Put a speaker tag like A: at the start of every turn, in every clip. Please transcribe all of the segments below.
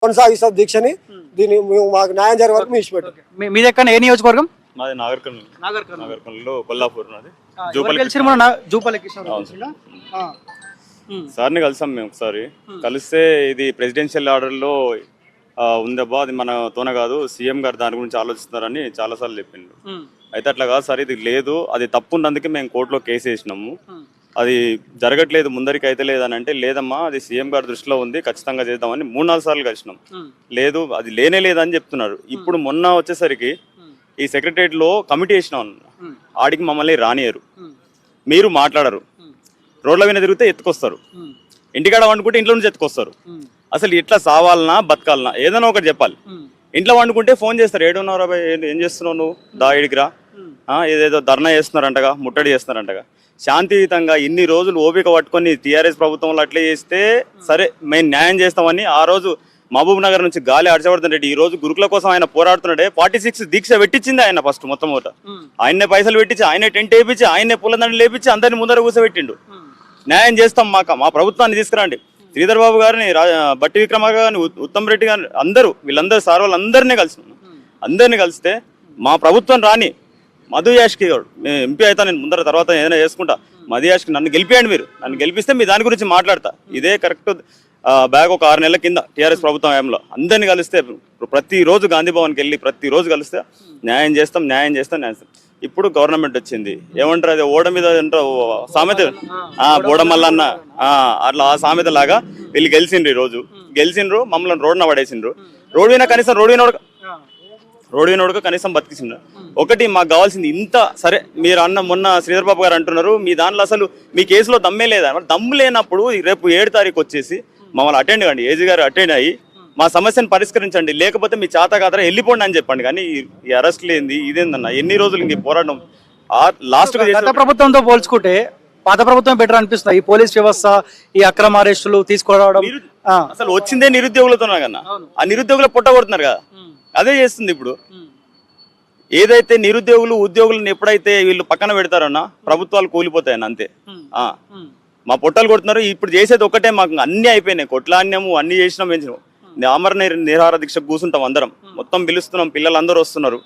A: కొనసాగిస్తాం దీక్షని. దీన్ని మాకు న్యాయం జరిగే వరకు మేము ఇచ్చిపెట్టాం.
B: మీ దగ్గర ఏ నియోజకవర్గం?
C: మాది నాగర్కర్నూలు కొల్లాపూర్ నాది. సార్ని కలిసాం మేము ఒకసారి. కలిస్తే ఇది ప్రెసిడెన్షియల్ ఆర్డర్లో ఉందబ్బా, అది మన తోన కాదు, సీఎం గారు దాని గురించి ఆలోచిస్తున్నారని చాలాసార్లు చెప్పిండు. అయితే అట్లా కాదు సార్, ఇది లేదు, అది తప్పు ఉన్నందుకే మేము కోర్టులో కేసు వేసినాము, అది జరగట్లేదు, ముందరికి అయితే లేదని అంటే, లేదమ్మా అది సీఎం గారి దృష్టిలో ఉంది, ఖచ్చితంగా చేద్దామని 3-4 సార్లు కలిసినాం. లేదు అది లేనే లేదని చెప్తున్నారు. ఇప్పుడు మొన్న వచ్చేసరికి ఈ సెక్రటరియట్ లో కమిటీ వేసినాం, ఆడికి మమ్మల్ని రానియరు, మీరు మాట్లాడరు, రోడ్ల మీద తిరిగితే ఎత్తుకొస్తారు, ఇంటికాడ వండుకుంటే ఇంట్లో నుంచి ఎత్తుకొస్తారు. అసలు ఇట్లా సావాలనా బతకాలనా ఏదైనా ఒకటి చెప్పాలి. ఇంట్లో వండుకుంటే ఫోన్ చేస్తారు, ఏడున్నారా ఏం చేస్తున్నావు నువ్వు, దా ఇడికిరా, ఏదేదో ధర్నా చేస్తున్నారంటగా, ముట్టడి చేస్తున్నారంటగా. శాంతియుతంగా ఇన్ని రోజులు ఓపిక పట్టుకొని టీఆర్ఎస్ ప్రభుత్వంలో అట్లే చేస్తే సరే మేము న్యాయం చేస్తామని ఆ రోజు మహబూబ్ నగర్ నుంచి గాలి హర్షవర్ధన్ రెడ్డి ఈ రోజు గురుకుల కోసం ఆయన పోరాడుతున్నాడే, 46 దీక్ష పెట్టించింది ఆయన. ఫస్ట్ మొత్తం ఆయన్నే పైసలు పెట్టించి, ఆయనే టెంట్ వేయించి, ఆయనే పూలదండలు లేపించి అందరిని ముందర కూర్చోబెట్టిండు. న్యాయం చేస్తాం, మా ప్రభుత్వాన్ని తీసుకురండి, శ్రీధర్ బాబు గారిని, బట్టి విక్రమ గారిని, ఉత్తమ్ రెడ్డి గారిని, అందరూ వీళ్ళందరూ సార్ వాళ్ళందరినీ అందరినీ కలిస్తే మా ప్రభుత్వం రాని మధు యాష్కి గారు ఎంపీ అయితే నేను ముందర తర్వాత ఏదైనా చేసుకుంటా, మధు యాష్కి నన్ను గెలిపియండి, మీరు నన్ను గెలిపిస్తే మీ దాని గురించి మాట్లాడతా. ఇదే కరెక్ట్ బ్యాగ్ ఒక 6 నెలల కింద టీఆర్ఎస్ ప్రభుత్వం హయాంలో అందరినీ కలిస్తే, ప్రతిరోజు గాంధీ భవన్కి వెళ్ళి ప్రతిరోజు కలిస్తే న్యాయం చేస్తాం. ఇప్పుడు గవర్నమెంట్ వచ్చింది, ఏమంటారు అది ఓడ మీద సామెత, బోడమల్లన్న అట్లా ఆ సామెత లాగా వీళ్ళు గెలిచిండ్రు. ఈ రోజు గెలిచిండ్రు, మమ్మల్ని రోడ్న పడేసిండ్రు. రోడ్ మీద కనీసం రోడ్ వినోడుగా కనీసం బతికించిండ్రు. ఒకటి మాకు కావాల్సింది ఇంత సరే, మీరు అన్న మొన్న శ్రీధర్ బాబు గారు అంటున్నారు మీ దాంట్లో అసలు మీ కేసులో దమ్మే లేదా, దమ్ము లేనప్పుడు రేపు 7 తారీఖు వచ్చేసి మమ్మల్ని అటెండ్ కండి, ఏజీ గారు అటెండ్ అయ్యి మా సమస్యను పరిష్కరించండి, లేకపోతే మీ చేత కాదరా వెళ్ళిపోండి అని చెప్పండి. కానీ ఈ అరెస్ట్ లేనిది ఇదేందన్న, ఎన్ని రోజులు ఇంక పోరాటం. లాస్ట్
B: గత ప్రభుత్వంతో పోల్చుకుంటే పాత ప్రభుత్వం బెటర్ అనిపిస్తుంది. ఈ పోలీస్ వ్యవస్థ, ఈ అక్రమ అరెస్టులు తీసుకోవడం,
C: అసలు వచ్చిందే నిరుద్యోగులతో కన్నా, ఆ నిరుద్యోగులు పుట్టగొడుతున్నారు కదా, అదే చేస్తుంది. ఇప్పుడు ఏదైతే నిరుద్యోగులు ఉద్యోగులను ఎప్పుడైతే వీళ్ళు పక్కన పెడతారన్నా ప్రభుత్వాలు కూలిపోతాయన్న, అంతే. మా పొట్టలు కొడుతున్నారు. ఇప్పుడు చేసేది ఒకటే, మాకు అన్ని అయిపోయినాయి, కొట్లాన్యము అన్ని చేసినాం, పెంచినాం. ఆమర నిరాహార దీక్ష కూర్చుంటాం అందరం, మొత్తం పిలుస్తున్నాం, పిల్లలందరూ వస్తున్నారు.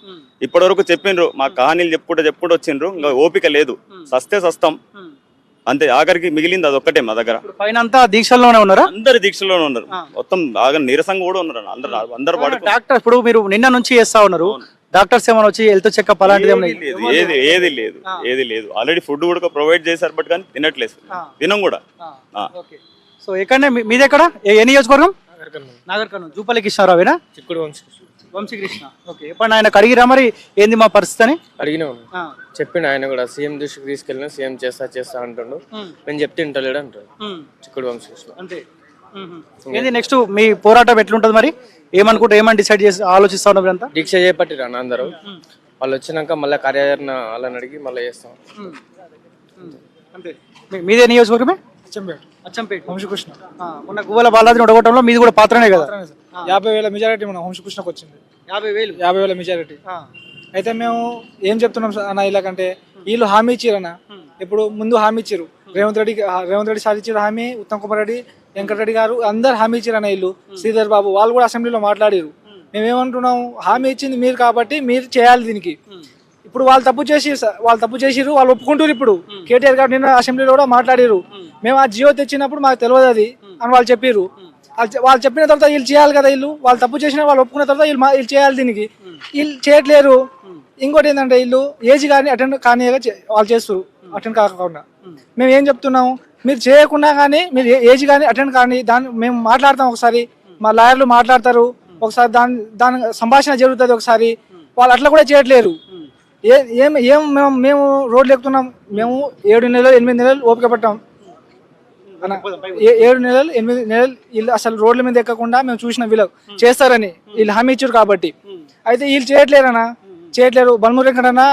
C: ఇప్పటి వరకు చెప్పిండ్రు, మా కహానీలు చెప్పుకుంటూ వచ్చిండ్రు, ఇంకా ఓపిక లేదు, సస్తే సస్తాం అంతే. ఆఖరికి మిగిలింది అది ఒక్కటే మా దగ్గర.
B: పైన అంతా దీక్షల్లోనే ఉన్నారు,
C: అందరు దీక్షలోనే ఉన్నారు, మొత్తం బాగా నీరసంగా కూడా ఉన్నారు అందరు.
B: డాక్టర్ ఇప్పుడు మీరు నిన్న నుంచి చేస్తా ఉన్నారు, డాక్టర్స్ ఏమైనా వచ్చి హెల్త్ చెకప్ అలాంటిది
C: ఏది లేదు. ఆల్రెడీ ఫుడ్ కూడా ప్రొవైడ్ చేశారు, బట్ కానీ తినట్లేదు, తినం కూడా.
B: సో ఎక్కడనే మీది ఎక్కడ, ఏ నియోజకవర్గం? నాగర్కర్నూలు. జూపల్లి కృష్ణారావేనా?
D: చిక్కుడు
B: వంశీకృష్ణ. ఓకే, ఎప్పుడు ఆయన అడిగిరా మరి ఏంది మా పరిస్థితి అని?
D: అడిగినా చెప్పిండు, ఆయన కూడా సీఎం దృష్టికి తీసుకెళ్ళిన, సీఎం చేస్తా అంటుండు, నేను చెప్తే ఇంటలేడు అంటాడు చిక్కుడు వంశీకృష్ణ.
B: అంతే. ఏంది నెక్స్ట్ మీ పోరాటం ఎట్లుంటది మరి, ఏమనుకుంటే ఏమని డిసైడ్ చేసి ఆలోచిస్తా ఉన్నారు? అంతా
D: దీక్ష చేపట్టిరా అందరూ, వాళ్ళు వచ్చినాక మళ్ళీ కార్యాచరణ వాళ్ళని అడిగి మళ్ళీ చేస్తాం.
B: మీదే నియోజకవర్గమే? అచ్చంపేట.
E: వంశకృష్ణ.
B: మొన్న గువ్వల బాలాజీని ఒడగొట్టడంలో మీది కూడా పాత్రనే కదా?
E: 50,000 మెజారిటీ మన వంశకృష్ణకు వచ్చింది. 50,000 మెజారిటీ. అయితే మేము ఏం చెప్తున్నాం అన్న, ఇలాగంటే వీళ్ళు హామీ ఇచ్చిరన్న, ఇప్పుడు ముందు హామీ ఇచ్చారు, రేవంత్ రెడ్డి సార్ ఇచ్చారు హామీ, ఉత్తమ్ కుమార్ రెడ్డి, వెంకటరెడ్డి గారు అందరు హామీ ఇచ్చారన్న. వీళ్ళు శ్రీధర్ బాబు వాళ్ళు కూడా అసెంబ్లీలో మాట్లాడారు. మేమేమంటున్నాం, హామీ ఇచ్చింది మీరు కాబట్టి మీరు చేయాలి దీనికి. ఇప్పుడు వాళ్ళు తప్పు చేసిరు, వాళ్ళు ఒప్పుకుంటారు. ఇప్పుడు కేటీఆర్ గారు నిన్న అసెంబ్లీలో కూడా మాట్లాడారు, మేము ఆ జియో తెచ్చినప్పుడు మాకు తెలియదు అది అని వాళ్ళు చెప్పారు. వాళ్ళు చెప్పిన తర్వాత వీళ్ళు చేయాలి కదా, వాళ్ళు తప్పు చేసిన వాళ్ళు ఒప్పుకున్న తర్వాత వీళ్ళు చేయాలి దీనికి, వీళ్ళు చేయట్లేరు. ఇంకోటి ఏంటంటే వీళ్ళు ఏజ్ కానీ అటెండ్ కానీ వాళ్ళు చేస్తారు, అటెండ్ కాకుండా. మేము ఏం చెప్తున్నాము, మీరు చేయకుండా కానీ మీరు ఏజ్ కానీ అటెండ్ కానీ దాన్ని మేము మాట్లాడతాం, ఒకసారి మా లాయర్లు మాట్లాడతారు, ఒకసారి దాని సంభాషణ జరుగుతుంది ఒకసారి. వాళ్ళు అట్లా కూడా చేయట్లేరు. మేము రోడ్లు ఎక్కుతున్నాం, మేము 7 నెలలు 8 నెలలు ఓపిక పట్టాం అన్న, 7 నెలలు 8 నెలలు వీళ్ళు అసలు రోడ్ల మీద ఎక్కకుండా మేము చూసిన వీళ్ళు చేస్తారని వీళ్ళు హామీ ఇచ్చారు కాబట్టి. అయితే వీళ్ళు చేయట్లేరు, బల్మూరి వెంకటన్న